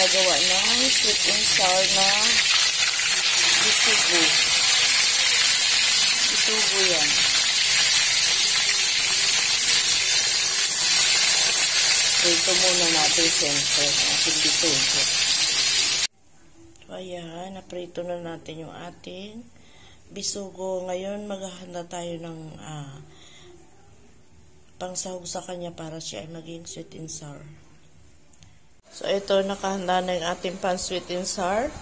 gagawa ng sweet and sour na bisugo. Bisugo yan. Ito muna natin siyempre. Ating bisugo. So, ayan. Naprito na natin yung ating bisugo. Ngayon, maghahanda tayo ng pangsahog sa kanya para siya ay maging sweet and sour. So, ito, nakahanda na yung ating pan sweet and sour.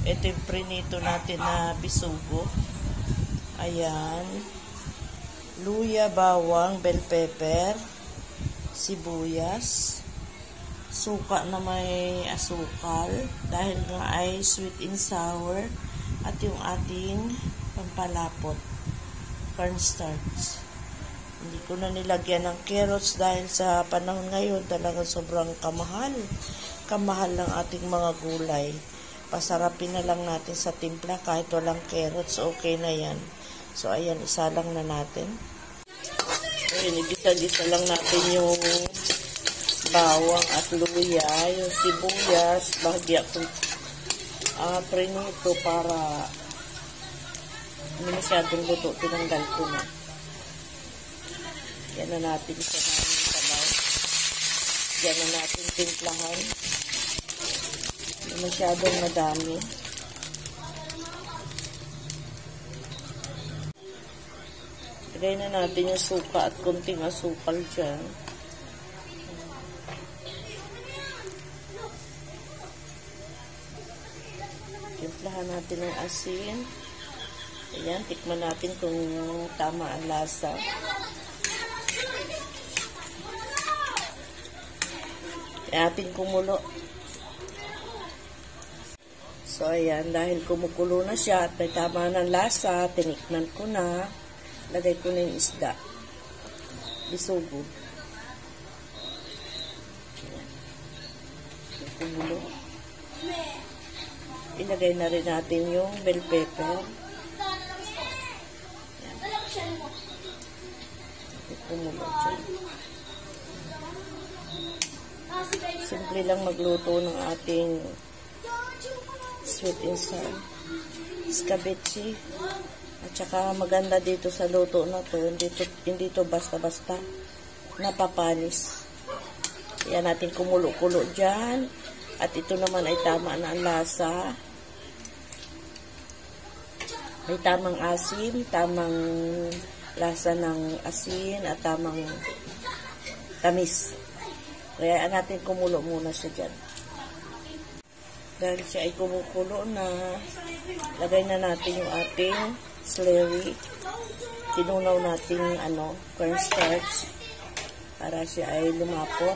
Ito yung prinito natin na bisugo. Ayan. Luya, bawang, bell pepper, sibuyas, suka na may asukal, dahil nga ay sweet and sour, at yung ating pampalapot, cornstarch. Hindi ko na nilagyan ng carrots dahil sa panahon ngayon talagang sobrang kamahal. Kamahal ng ating mga gulay. Pasarapin na lang natin sa timpla kahit walang carrots, okay na yan. So, ayan, isa lang na natin. Ayan, igisa-gisa lang natin yung bawang at luya, yung sibuyas, bahagya kong prinito para hindi masyadong luto, tinanggal ko na. Yan na natin sa namin sabaw. Yan na natin timplahan. Hindi masyadong madami. Lagay na natin yung suka at kunting asukal dyan. Timplahan natin ng asin. Ayan, tikman natin kung tama ang lasa. Ating kumulo. So, ayan, dahil kumukulo na siya at may tama ng lasa, tinikman ko na, lagay ko na yung isda. Bisugo. Ayan. Kumulo. Ilagay na rin natin yung bell pepper. Ayan. Kumulo dyan. Simple lang magluto ng ating sweet and sour escabeche. At saka maganda dito sa luto na to, hindi to basta-basta napapanis. Yan natin kumulo-kulo dyan. At ito naman ay tama na ang lasa. May tamang asin, tamang lasa ng asin at tamang tamis. Kaya natin kumulo muna siya dyan. Dahil siya ay kumukulo na, lagay na natin yung ating celery. Tinunaw natin cornstarch para siya ay lumapot.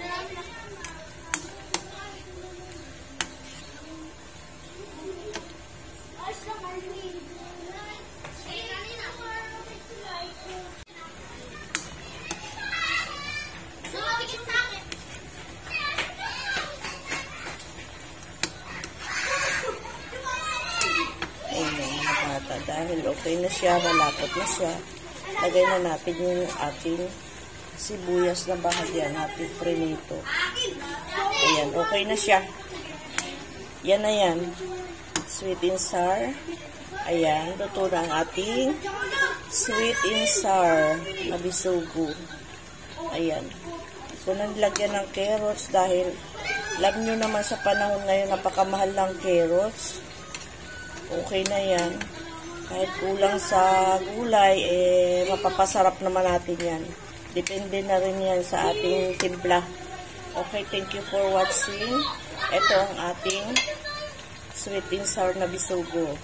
Dahil okay na siya, malapot na siya, lagay na natin yung ating sibuyas na bahagya natin prinito. Ayan, okay na siya. Yan na yan. Sweet and sour. Ayan, luto na ang ating sweet and sour na bisugo. Ayan. Kung nilagyan ng carrots dahil alam nyo naman sa panahon ngayon napakamahal ng carrots. Okay na yan. Kahit kulang sa gulay, mapapasarap naman natin yan. Depende na rin yan sa ating timpla. Okay, thank you for watching. Ito ang ating sweet and sour na bisugo.